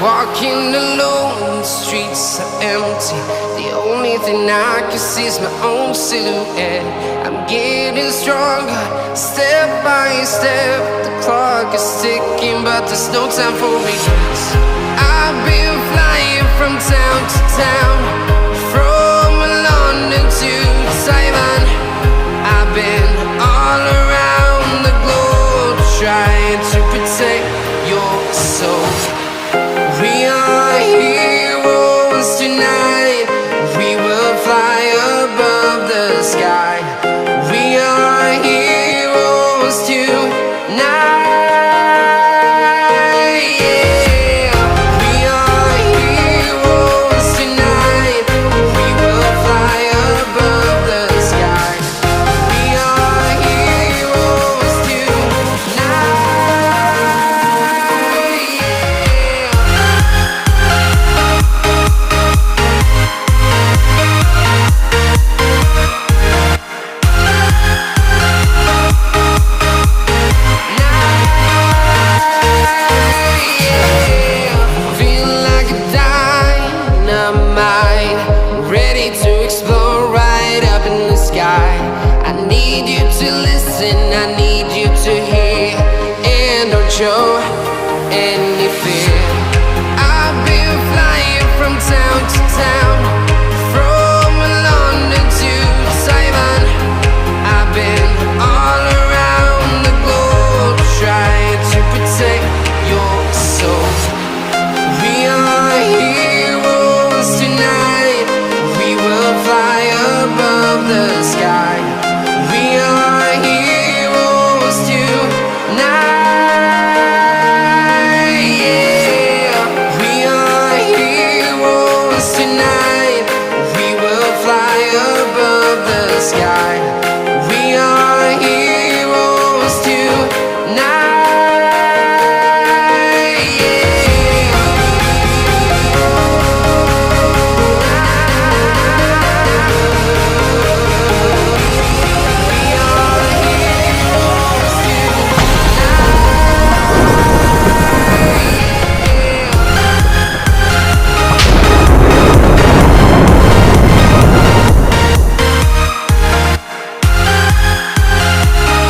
walking alone, the streets are empty. The only thing I can see is my own silhouette. I'm getting stronger, step by step. The clock is ticking, but there's no time for regrets.